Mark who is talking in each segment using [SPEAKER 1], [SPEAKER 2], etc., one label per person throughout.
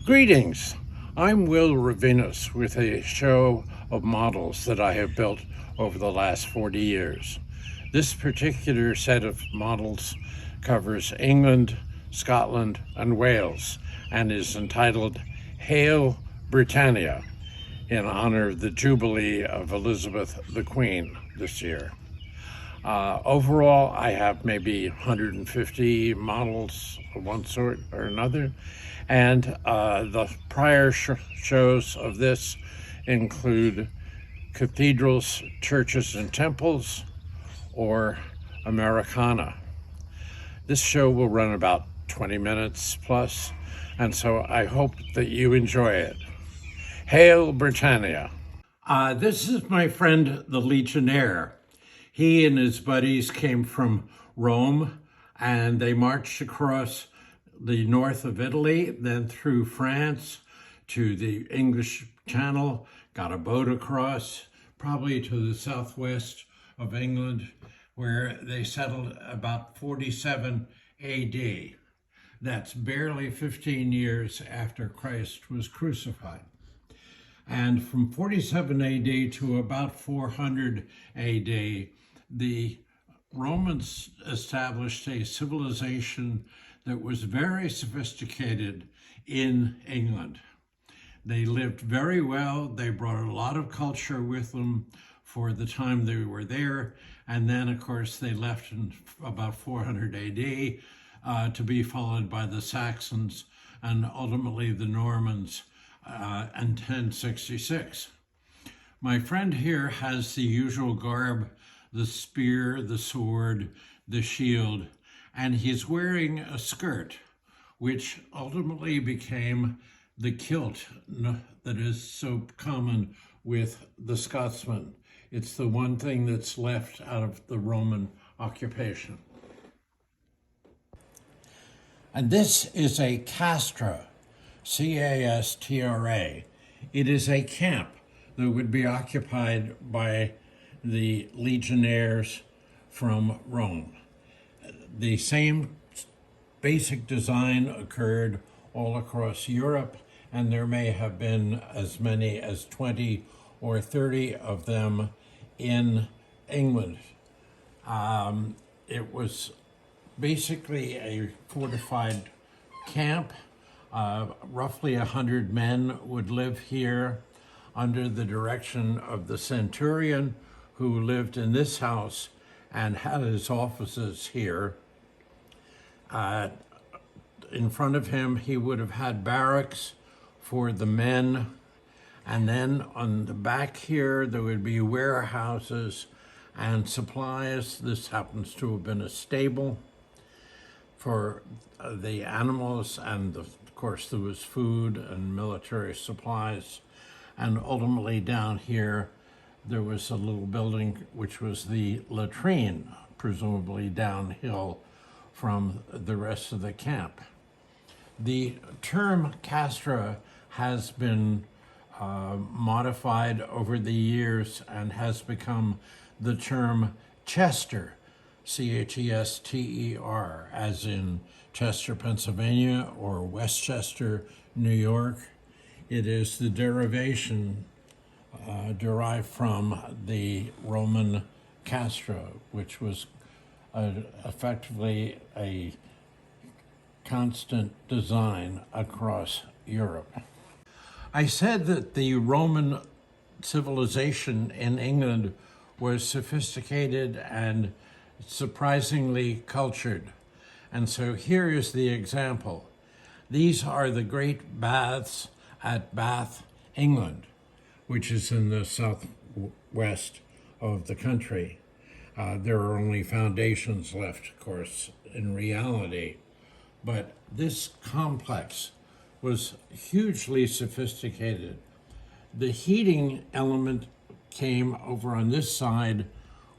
[SPEAKER 1] Greetings. I'm Will Rivinus with a show of models that I have built over the last 40 years. This particular set of models covers England, Scotland, and Wales and is entitled Hail Britannia in honor of the Jubilee of Elizabeth the Queen this year. Overall, I have maybe 150 models of one sort or another, and the prior shows of this include cathedrals, churches, and temples, or Americana. This show will run about 20 minutes plus, and so I hope that you enjoy it. Hail Britannia! This is my friend, the Legionnaire. He and his buddies came from Rome, and they marched across the north of Italy, then through France to the English Channel, got a boat across, probably to the southwest of England, where they settled about 47 AD. That's barely 15 years after Christ was crucified. And from 47 AD to about 400 AD, the Romans established a civilization that was very sophisticated in England. They lived very well. They brought a lot of culture with them for the time they were there. And then, of course, they left in about 400 AD to be followed by the Saxons and ultimately the Normans in 1066. My friend here has the usual garb: the spear, the sword, the shield, and he's wearing a skirt, which ultimately became the kilt that is so common with the Scotsman. It's the one thing that's left out of the Roman occupation. And this is a castra, C-A-S-T-R-A. It is a camp that would be occupied by the legionnaires from Rome. The same basic design occurred all across Europe, and there may have been as many as 20 or 30 of them in England. It was basically a fortified camp. Roughly 100 men would live here under the direction of the centurion, who lived in this house and had his offices here. In front of him, he would have had barracks for the men. And then on the back here, there would be warehouses and supplies. This happens to have been a stable for the animals. And of course, there was food and military supplies. And ultimately down here, there was a little building which was the latrine, presumably downhill from the rest of the camp. The term castra has been modified over the years and has become the term Chester, C-H-E-S-T-E-R, as in Chester, Pennsylvania, or Westchester, New York. It is the derivation derived from the Roman castra, which was effectively a constant design across Europe. I said that the Roman civilization in England was sophisticated and surprisingly cultured. And so here is the example. These are the great baths at Bath, England, which is in the southwest of the country. There are only foundations left, of course, in reality. But this complex was hugely sophisticated. The heating element came over on this side,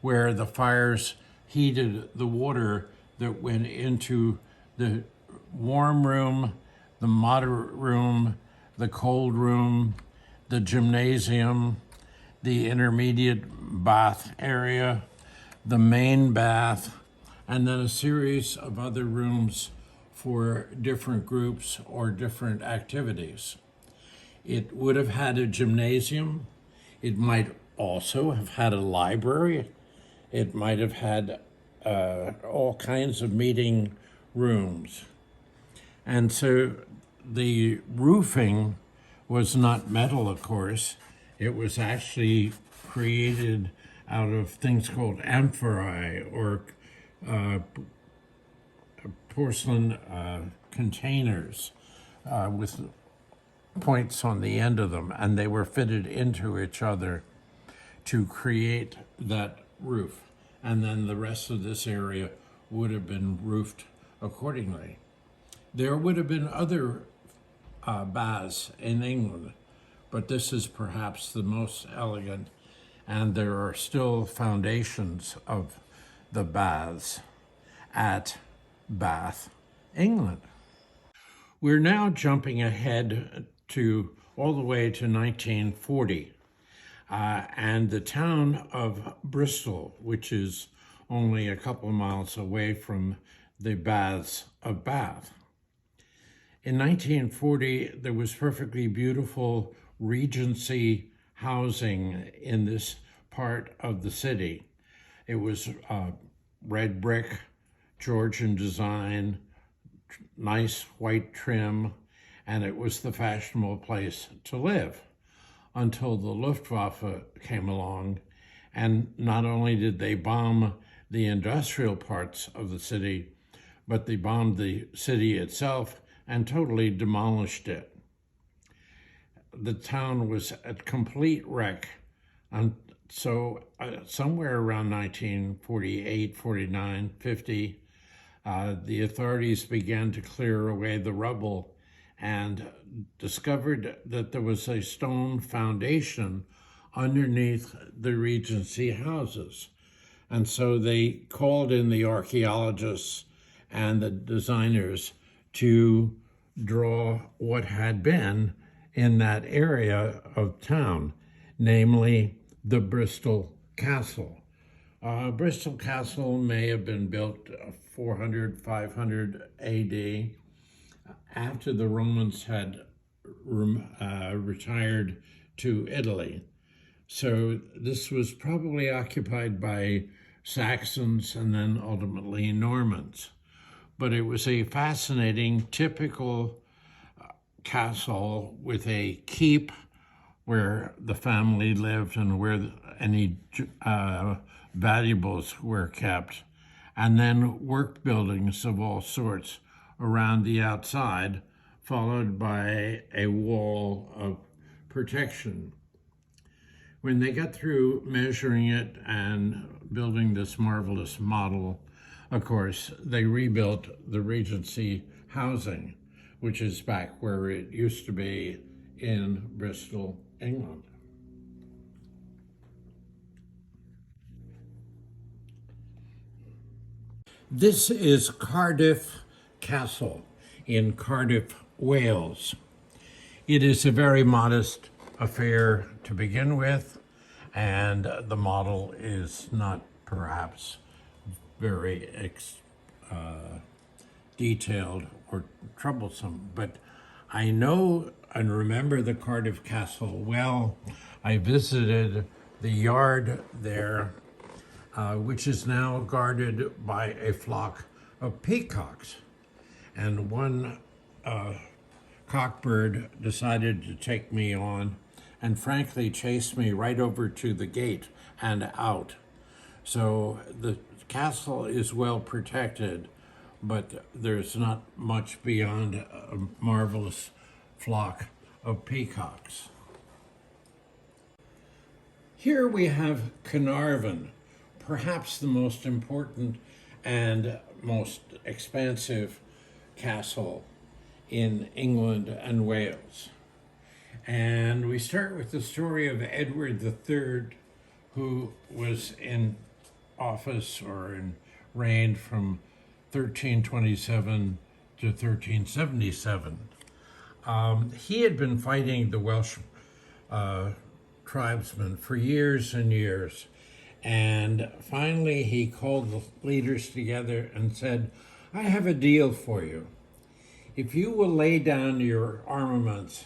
[SPEAKER 1] where the fires heated the water that went into the warm room, the moderate room, the cold room, the gymnasium, the intermediate bath area, the main bath, and then a series of other rooms for different groups or different activities. It would have had a gymnasium. It might also have had a library. It might have had all kinds of meeting rooms. And so the roofing was not metal, of course. It was actually created out of things called amphorae, or porcelain containers with points on the end of them, and they were fitted into each other to create that roof. And then the rest of this area would have been roofed accordingly. There would have been other baths in England, but this is perhaps the most elegant, and there are still foundations of the baths at Bath, England. We're now jumping ahead to all the way to 1940, and the town of Bristol, which is only a couple of miles away from the baths of Bath. In 1940, there was perfectly beautiful Regency housing in this part of the city. It was red brick, Georgian design, nice white trim, and it was the fashionable place to live until the Luftwaffe came along. And not only did they bomb the industrial parts of the city, but they bombed the city itself and totally demolished it. The town was a complete wreck. And so somewhere around 1948, 49, 50, the authorities began to clear away the rubble and discovered that there was a stone foundation underneath the Regency houses. And so they called in the archaeologists and the designers to draw what had been in that area of town, namely the Bristol Castle. Bristol Castle may have been built 400, 500 AD, after the Romans had retired to Italy. So this was probably occupied by Saxons and then ultimately Normans. But it was a fascinating, typical castle with a keep where the family lived and where any valuables were kept, and then work buildings of all sorts around the outside, followed by a wall of protection. When they got through measuring it and building this marvelous model, of course, they rebuilt the Regency housing, which is back where it used to be in Bristol, England. This is Cardiff Castle in Cardiff, Wales. It is a very modest affair to begin with, and the model is not perhaps very detailed or troublesome, but I know and remember the Cardiff Castle well. I visited the yard there, which is now guarded by a flock of peacocks. And one cockbird decided to take me on and frankly chased me right over to the gate and out. So the castle is well protected, but there's not much beyond a marvelous flock of peacocks. Here we have Carnarvon, perhaps the most important and most expansive castle in England and Wales. And we start with the story of Edward III, who was in office or reigned from 1327 to 1377. He had been fighting the Welsh tribesmen for years and years. And finally, he called the leaders together and said, I have a deal for you. If you will lay down your armaments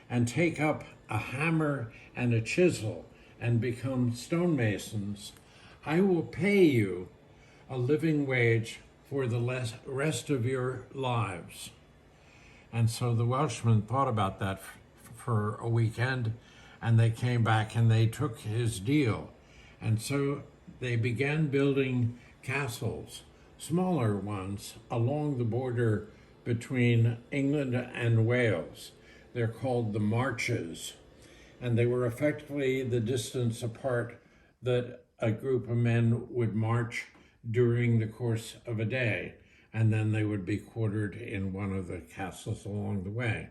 [SPEAKER 1] and take up a hammer and a chisel and become stonemasons, I will pay you a living wage for the rest of your lives. And so the Welshmen thought about that for a weekend, and they came back and they took his deal. And so they began building castles, smaller ones, along the border between England and Wales. They're called the marches, and they were effectively the distance apart that a group of men would march during the course of a day, and then they would be quartered in one of the castles along the way.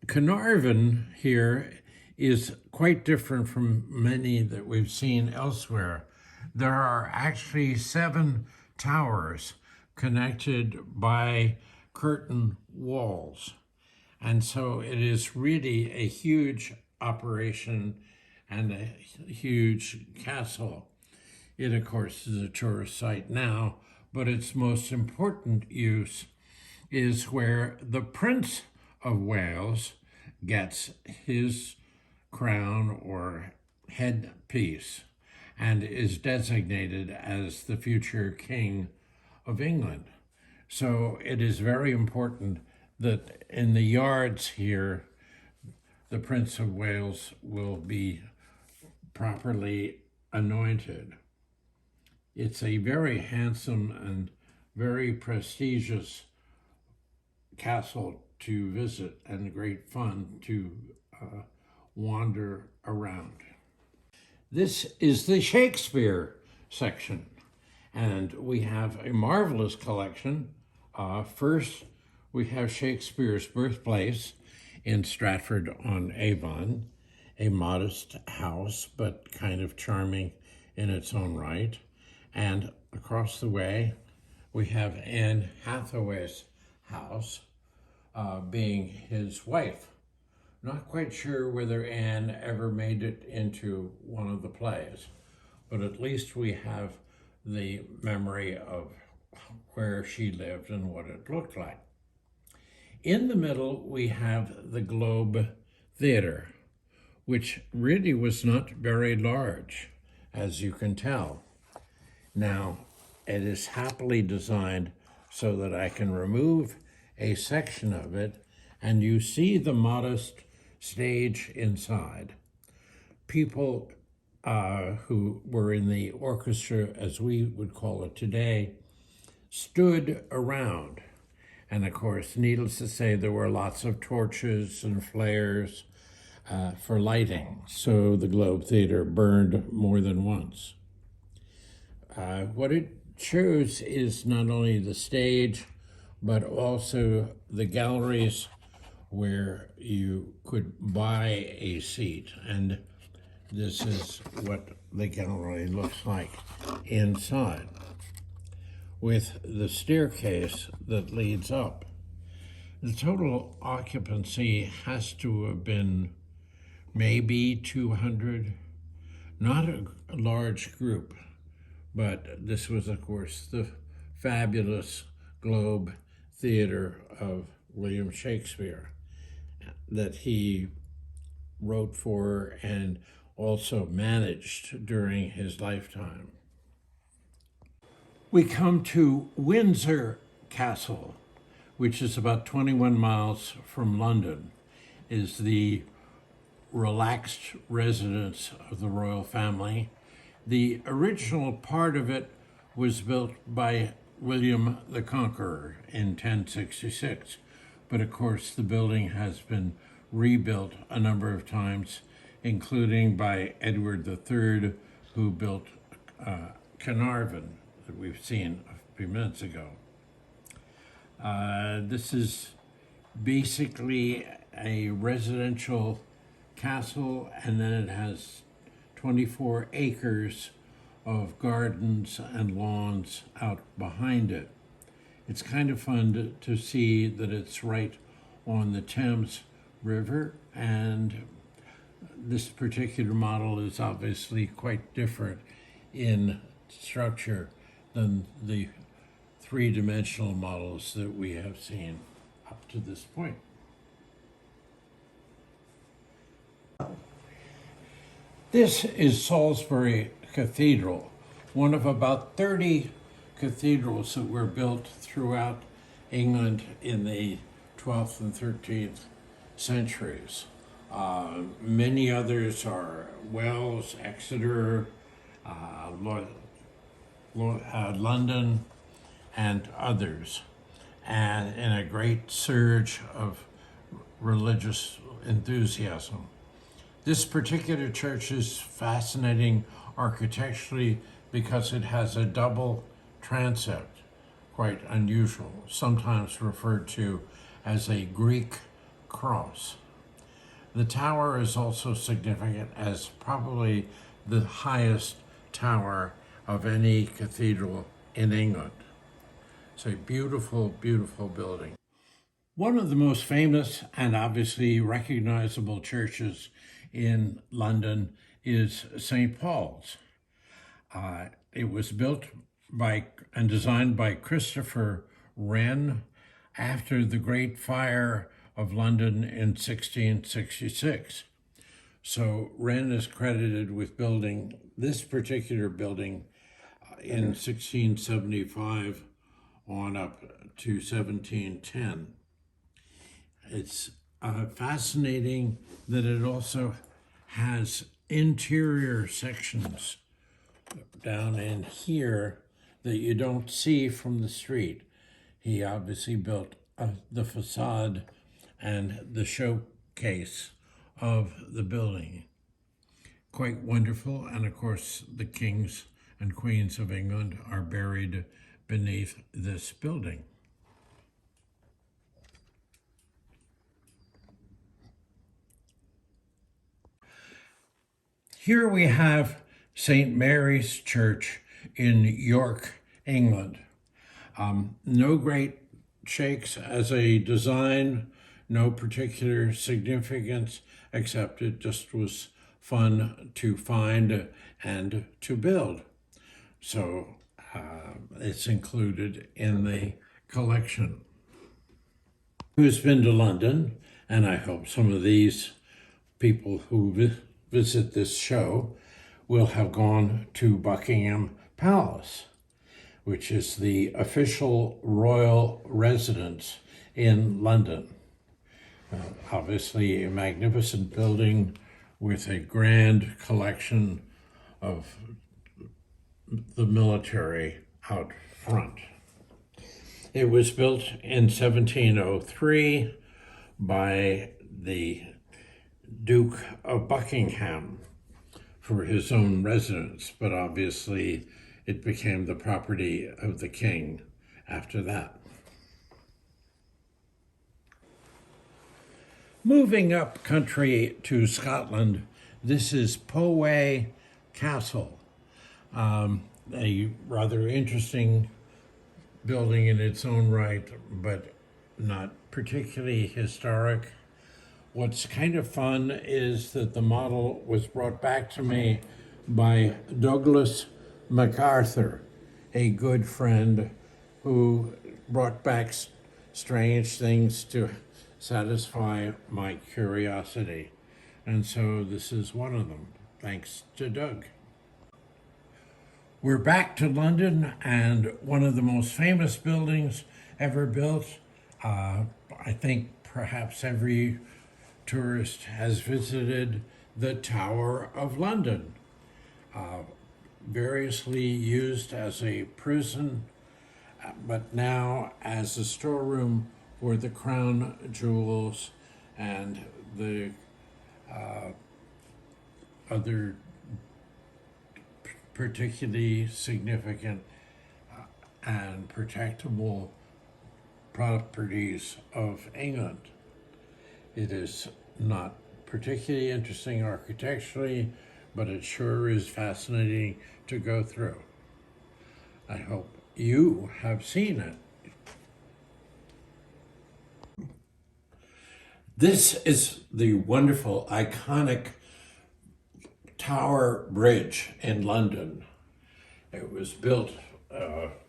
[SPEAKER 1] Carnarvon here is quite different from many that we've seen elsewhere. There are actually 7 towers connected by curtain walls. And so it is really a huge operation and a huge castle. It, of course, is a tourist site now, but its most important use is where the Prince of Wales gets his crown or headpiece and is designated as the future King of England. So it is very important that in the yards here, the Prince of Wales will be properly anointed. It's a very handsome and very prestigious castle to visit and great fun to wander around. This is the Shakespeare section, and we have a marvelous collection. First, we have Shakespeare's birthplace in Stratford-on-Avon, a modest house, but kind of charming in its own right. And across the way, we have Anne Hathaway's house, being his wife. Not quite sure whether Anne ever made it into one of the plays, but at least we have the memory of where she lived and what it looked like. In the middle, we have the Globe Theater, which really was not very large, as you can tell. Now, it is happily designed so that I can remove a section of it, and you see the modest stage inside. People who were in the orchestra, as we would call it today, stood around. And of course, needless to say, there were lots of torches and flares for lighting. So the Globe Theater burned more than once. What it shows is not only the stage, but also the galleries where you could buy a seat. And this is what the gallery looks like inside, with the staircase that leads up. The total occupancy has to have been maybe 200, not a large group, but this was, of course, the fabulous Globe Theater of William Shakespeare that he wrote for and also managed during his lifetime. We come to Windsor Castle, which is about 21 miles from London, is the relaxed residence of the royal family. The original part of it was built by William the Conqueror in 1066, but of course the building has been rebuilt a number of times, including by Edward III, who built Carnarvon that we've seen a few minutes ago. This is basically a residential castle, and then it has 24 acres of gardens and lawns out behind it. It's kind of fun to see that it's right on the Thames River, and this particular model is obviously quite different in structure than the three-dimensional models that we have seen. up to this point. This is Salisbury Cathedral, one of about 30 cathedrals that were built throughout England in the 12th and 13th centuries. Many others are Wells, Exeter, London, and others, and in a great surge of religious enthusiasm. This particular church is fascinating architecturally because it has a double transept, quite unusual, sometimes referred to as a Greek cross. The tower is also significant as probably the highest tower of any cathedral in England. It's a beautiful, beautiful building. One of the most famous and obviously recognizable churches in London is St. Paul's. It was built by and designed by Christopher Wren after the Great Fire of London in 1666. So Wren is credited with building this particular building in 1675 on up to 1710. It's fascinating that it also has interior sections down in here that you don't see from the street. He obviously built the facade and the showcase of the building. Quite wonderful, and of course the kings and queens of England are buried beneath this building. Here we have St. Mary's Church in York, England. No great shakes as a design, no particular significance, except it just was fun to find and to build. So it's included in the collection. Who's been to London, and I hope some of these people who visit this show will have gone to Buckingham Palace, which is the official royal residence in London. Obviously a magnificent building with a grand collection of the military out front. It was built in 1703 by the Duke of Buckingham for his own residence, but obviously it became the property of the king after that. Moving up country to Scotland, this is Poway Castle, a rather interesting building in its own right, but not particularly historic. What's kind of fun is that the model was brought back to me by Douglas MacArthur, a good friend who brought back strange things to satisfy my curiosity. And so this is one of them, thanks to Doug. We're back to London, and one of the most famous buildings ever built. I think perhaps every tourist has visited the Tower of London, variously used as a prison, but now as a storeroom for the crown jewels and the other particularly significant and protectable properties of England. It is not particularly interesting architecturally, but it sure is fascinating to go through. I hope you have seen it. This is the wonderful, iconic Tower Bridge in London. It was built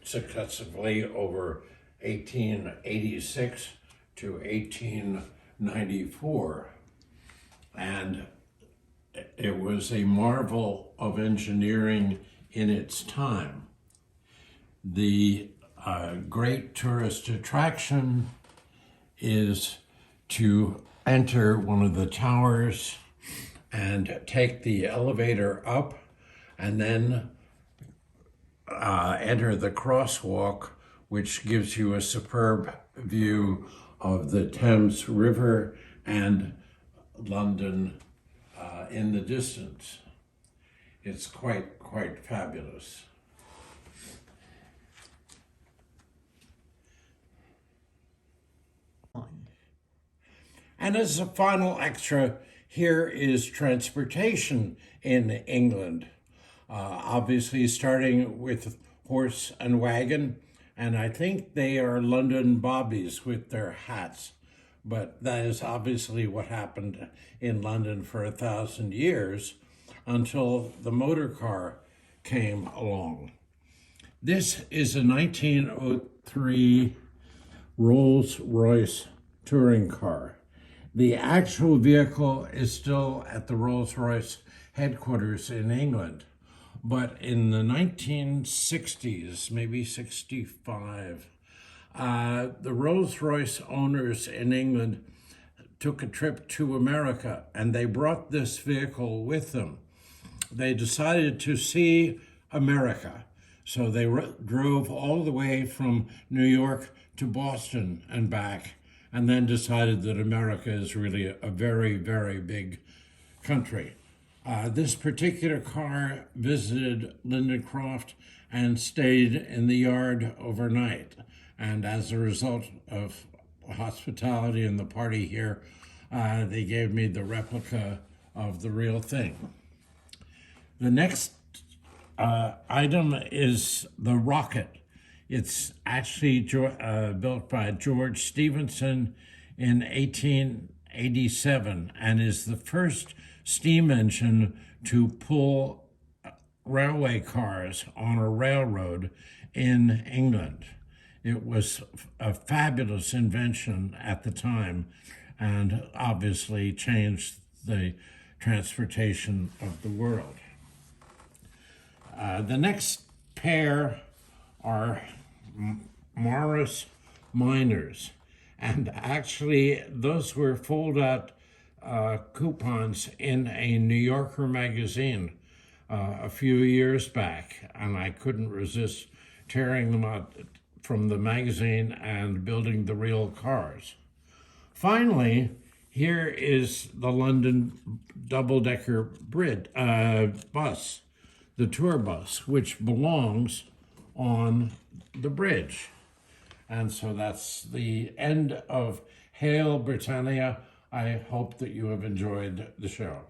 [SPEAKER 1] successively over 1886 to 1894, and it was a marvel of engineering in its time. The great tourist attraction is to enter one of the towers and take the elevator up, and then enter the crosswalk, which gives you a superb view of the Thames River and London in the distance. It's quite fabulous. And as a final extra, here is transportation in England. Obviously starting with horse and wagon, and I think they are London bobbies with their hats, but that is obviously what happened in London for 1,000 years until the motor car came along. This is a 1903 Rolls-Royce touring car. The actual vehicle is still at the Rolls-Royce headquarters in England, but in the 1960s, maybe 65, the Rolls-Royce owners in England took a trip to America, and they brought this vehicle with them. They decided to see America, so they drove all the way from New York to Boston and back, and then decided that America is really a very, very big country. This particular car visited Lindencroft and stayed in the yard overnight. And as a result of hospitality and the party here, they gave me the replica of the real thing. The next item is the rocket. It's actually built by George Stephenson in 1887 and is the first steam engine to pull railway cars on a railroad in England. It was a fabulous invention at the time and obviously changed the transportation of the world. The next pair are Morris Minors, and actually those were fold-out coupons in a New Yorker magazine a few years back, and I couldn't resist tearing them out from the magazine and building the real cars. Finally, here is the London double-decker bus, the tour bus, which belongs on the bridge. And so that's the end of Hail Britannia. I hope that you have enjoyed the show.